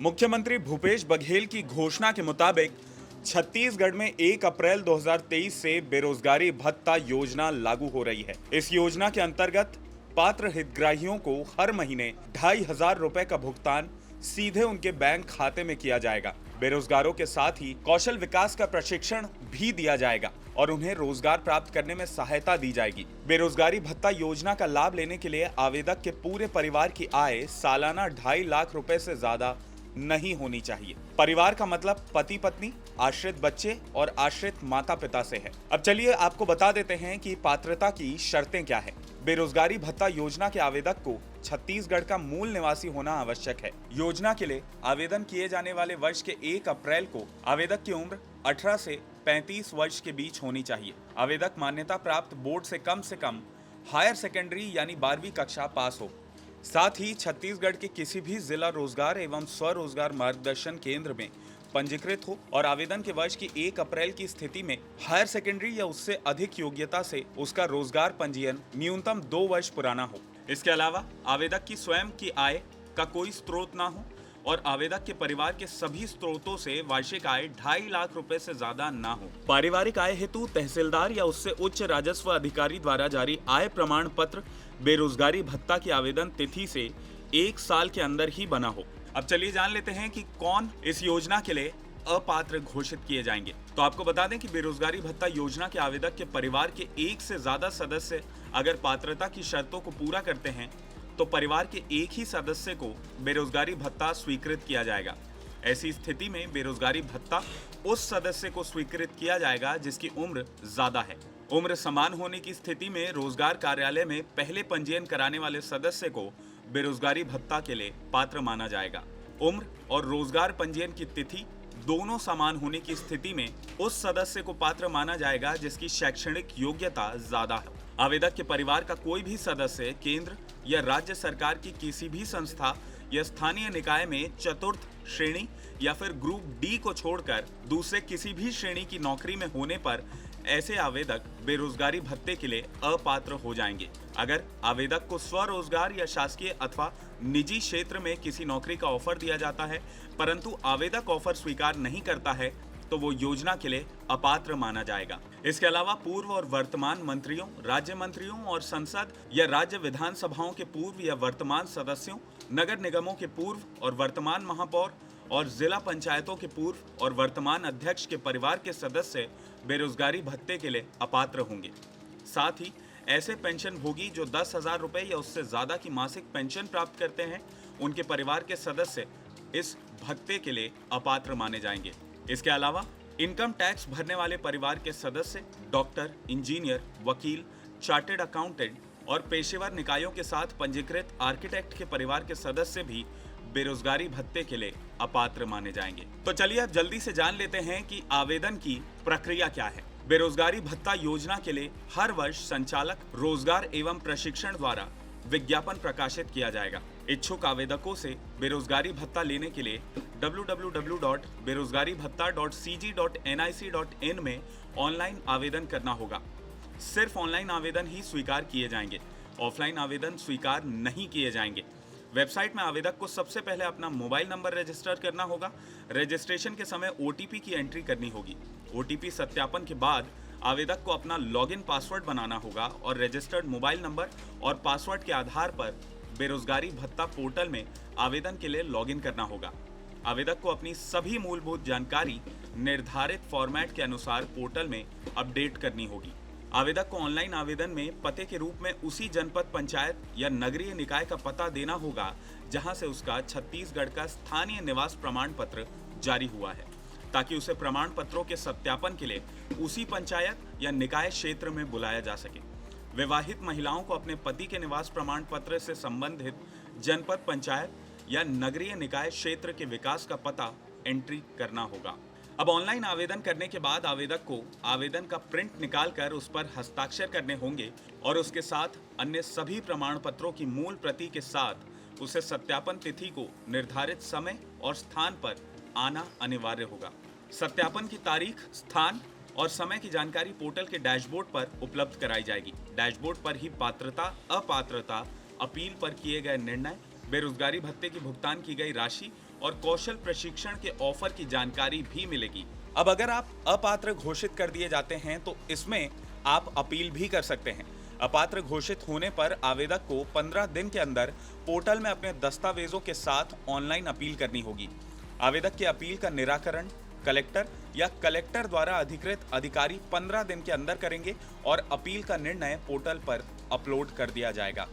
मुख्यमंत्री भूपेश बघेल की घोषणा के मुताबिक छत्तीसगढ़ में 1 अप्रैल 2023 से बेरोजगारी भत्ता योजना लागू हो रही है। इस योजना के अंतर्गत पात्र हितग्राहियों को हर महीने 2,500 रुपए का भुगतान सीधे उनके बैंक खाते में किया जाएगा। बेरोजगारों के साथ ही कौशल विकास का प्रशिक्षण भी दिया जाएगा और उन्हें रोजगार प्राप्त करने में सहायता दी जाएगी। बेरोजगारी भत्ता योजना का लाभ लेने के लिए आवेदक के पूरे परिवार की आय सालाना 2.5 लाख रुपए से ज्यादा नहीं होनी चाहिए। परिवार का मतलब पति पत्नी, आश्रित बच्चे और आश्रित माता पिता से है। अब चलिए आपको बता देते हैं कि पात्रता की शर्तें क्या है। बेरोजगारी भत्ता योजना के आवेदक को छत्तीसगढ़ का मूल निवासी होना आवश्यक है। योजना के लिए आवेदन किए जाने वाले वर्ष के 1 अप्रैल को आवेदक की उम्र 18 से 35 वर्ष के बीच होनी चाहिए। आवेदक मान्यता प्राप्त बोर्ड से कम हायर सेकेंडरी यानी 12वीं कक्षा पास हो। साथ ही छत्तीसगढ़ के किसी भी जिला रोजगार एवं स्वरोजगार मार्गदर्शन केंद्र में पंजीकृत हो और आवेदन के वर्ष की 1 अप्रैल की स्थिति में हायर सेकेंडरी या उससे अधिक योग्यता से उसका रोजगार पंजीयन न्यूनतम 2 वर्ष पुराना हो। इसके अलावा आवेदक की स्वयं की आय का कोई स्रोत ना हो और आवेदक के परिवार के सभी स्रोतों से वार्षिक आय 2.5 लाख रुपए से ज्यादा ना हो। पारिवारिक आय हेतु तहसीलदार या उससे उच्च राजस्व अधिकारी द्वारा जारी आय प्रमाण पत्र बेरोजगारी भत्ता की आवेदन तिथि से 1 साल के अंदर ही बना हो। अब चलिए जान लेते हैं कि कौन इस योजना के लिए अपात्र घोषित किए जाएंगे। तो आपको बता दें कि बेरोजगारी भत्ता योजना के आवेदक के परिवार के 1 से ज्यादा सदस्य अगर पात्रता की शर्तों को पूरा करते हैं तो परिवार के एक ही सदस्य को बेरोजगारी भत्ता स्वीकृत किया जाएगा। ऐसी स्थिति में बेरोजगारी भत्ता उस सदस्य को स्वीकृत किया जाएगा जिसकी उम्र ज्यादा है। उम्र समान होने की स्थिति में रोजगार कार्यालय में पहले पंजीयन कराने वाले सदस्य को बेरोजगारी भत्ता के लिए पात्र माना जाएगा। उम्र और रोजगार पंजीयन की तिथि दोनों समान होने की स्थिति में उस सदस्य को पात्र माना जाएगा जिसकी शैक्षणिक योग्यता ज्यादा है। आवेदक के परिवार का कोई भी सदस्य केंद्र या राज्य सरकार की किसी भी संस्था या स्थानीय निकाय में चतुर्थ श्रेणी या फिर ग्रुप डी को छोड़कर दूसरे किसी भी श्रेणी की नौकरी में होने पर ऐसे आवेदक बेरोजगारी भत्ते के लिए अपात्र हो जाएंगे। अगर आवेदक को स्वरोजगार या शासकीय अथवा निजी क्षेत्र में किसी नौकरी का ऑफर दिया जाता है परंतु आवेदक ऑफर स्वीकार नहीं करता है तो वो योजना के लिए अपात्र माना जाएगा। इसके अलावा पूर्व और वर्तमान मंत्रियों, राज्य मंत्रियों और संसद या राज्य विधानसभाओं के पूर्व या वर्तमान सदस्यों, नगर निगमों के पूर्व और वर्तमान महापौर और जिला पंचायतों के पूर्व और वर्तमान अध्यक्ष के परिवार के सदस्य बेरोजगारी भत्ते के लिए अपात्र होंगे। साथ ही ऐसे पेंशन भोगी जो 10,000 रुपए या उससे ज्यादा की मासिक पेंशन प्राप्त करते हैं उनके परिवार के सदस्य इस भत्ते के लिए अपात्र माने जाएंगे। इसके अलावा इनकम टैक्स भरने वाले परिवार के सदस्य, डॉक्टर, इंजीनियर, वकील, चार्टेड अकाउंटेंट और पेशेवर निकायों के साथ पंजीकृत आर्किटेक्ट के परिवार के सदस्य भी बेरोजगारी भत्ते के लिए अपात्र माने जाएंगे। तो चलिए अब जल्दी से जान लेते हैं कि आवेदन की प्रक्रिया क्या है। बेरोजगारी भत्ता योजना के लिए हर वर्ष संचालक रोजगार एवं प्रशिक्षण द्वारा विज्ञापन प्रकाशित किया जाएगा। इच्छुक आवेदकों से बेरोजगारी भत्ता लेने के लिए www.berozgaribhatta.cg.nic.in में ऑनलाइन आवेदन करना होगा। सिर्फ ऑनलाइन आवेदन ही स्वीकार किए जाएंगे, ऑफलाइन आवेदन स्वीकार नहीं किए जाएंगे। वेबसाइट में आवेदक को सबसे पहले अपना मोबाइल नंबर रजिस्टर करना होगा। रजिस्ट्रेशन के समय OTP की एंट्री करनी होगी। OTP सत्यापन के बाद आवेदक को अपना लॉगिन पासवर्ड बनाना होगा और रजिस्टर्ड मोबाइल नंबर और पासवर्ड के आधार पर बेरोजगारी भत्ता पोर्टल में आवेदन के लिए लॉगिन करना होगा। आवेदक को अपनी सभी मूलभूत जानकारी निर्धारित फॉर्मेट के अनुसार पोर्टल में अपडेट करनी होगी। आवेदक को ऑनलाइन आवेदन में पते के रूप में उसी जनपद पंचायत या नगरीय निकाय का पता देना होगा जहां से उसका छत्तीसगढ़ का स्थानीय निवास प्रमाण पत्र जारी हुआ है, ताकि उसे प्रमाण पत्रों के सत्यापन के लिए उसी पंचायत या निकाय क्षेत्र में बुलाया जा सके। विवाहित महिलाओं को अपने पति के निवास प्रमाण पत्र से संबंधित जनपद पंचायत या नगरीय निकाय क्षेत्र के विकास का पता एंट्री करना होगा। अब ऑनलाइन आवेदन करने के बाद आवेदक को आवेदन का प्रिंट निकालकर उस पर हस्ताक्षर करने होंगे और उसके साथ अन्य सभी प्रमाण पत्रों की मूल प्रति के साथ उसे सत्यापन तिथि को निर्धारित समय और स्थान पर आना अनिवार्य होगा। सत्यापन की तारीख, स्थान और समय की जानकारी पोर्टल के डैशबोर्ड पर उपलब्ध कराई जाएगी। डैशबोर्ड पर ही पात्रता, अपात्रता, अपील पर किए गए निर्णय, बेरोजगारी भत्ते की भुगतान की गई राशि और कौशल प्रशिक्षण के ऑफर की जानकारी भी मिलेगी। अब अगर आप अपात्र घोषित कर दिए जाते हैं तो इसमें आप अपील भी कर सकते हैं। अपात्र घोषित होने पर आवेदक को 15 दिन के अंदर पोर्टल में अपने दस्तावेजों के साथ ऑनलाइन अपील करनी होगी। आवेदक की अपील का निराकरण कलेक्टर या कलेक्टर द्वारा अधिकृत अधिकारी 15 दिन के अंदर करेंगे और अपील का निर्णय पोर्टल पर अपलोड कर दिया जाएगा।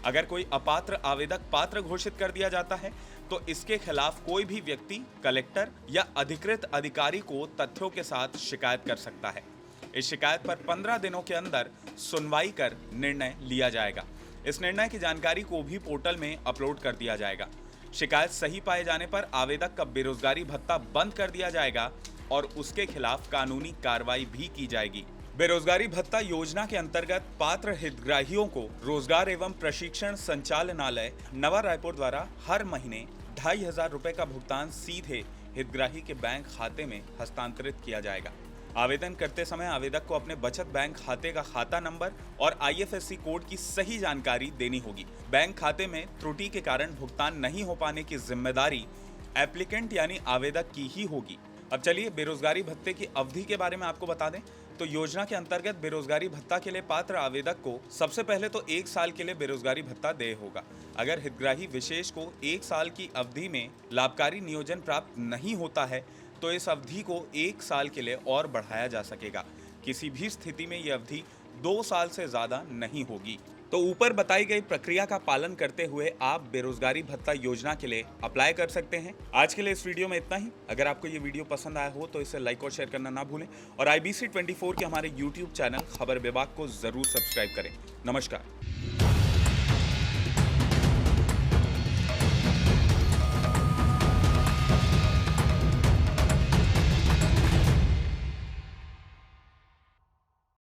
अगर कोई अपात्र आवेदक पात्र घोषित कर दिया जाता है तो इसके खिलाफ कोई भी व्यक्ति कलेक्टर या अधिकृत अधिकारी को तथ्यों के साथ शिकायत कर सकता है। इस शिकायत पर 15 दिनों के अंदर सुनवाई कर निर्णय लिया जाएगा। इस निर्णय की जानकारी को भी पोर्टल में अपलोड कर दिया जाएगा। शिकायत सही पाए जाने पर आवेदक का बेरोजगारी भत्ता बंद कर दिया जाएगा और उसके खिलाफ कानूनी कार्रवाई भी की जाएगी। बेरोजगारी भत्ता योजना के अंतर्गत पात्र हितग्राहियों को रोजगार एवं प्रशिक्षण संचालनालय नवा रायपुर द्वारा हर महीने 2,500 रुपए का भुगतान सीधे हितग्राही के बैंक खाते में हस्तांतरित किया जाएगा। आवेदन करते समय आवेदक को अपने बचत बैंक खाते का खाता नंबर और IFSC कोड की सही जानकारी देनी होगी। बैंक खाते में त्रुटि के कारण भुगतान नहीं हो पाने की जिम्मेदारी एप्लीकेंट यानी आवेदक की ही होगी। अब चलिए बेरोजगारी भत्ते की अवधि के बारे में आपको बता दें तो योजना के अंतर्गत बेरोजगारी भत्ता के लिए पात्र आवेदक को सबसे पहले तो 1 साल के लिए बेरोजगारी भत्ता देय होगा। अगर हितग्राही विशेष को 1 साल की अवधि में लाभकारी नियोजन प्राप्त नहीं होता है तो इस अवधि को 1 साल के लिए और बढ़ाया जा सकेगा। किसी भी स्थिति में यह अवधि 2 साल से ज्यादा नहीं होगी। तो ऊपर बताई गई प्रक्रिया का पालन करते हुए आप बेरोजगारी भत्ता योजना के लिए अप्लाई कर सकते हैं। आज के लिए इस वीडियो में इतना ही। अगर आपको ये वीडियो पसंद आया हो तो इसे लाइक और शेयर करना ना भूलें और IBC 24 के हमारे YouTube चैनल खबर विभाग को जरूर सब्सक्राइब करें। नमस्कार।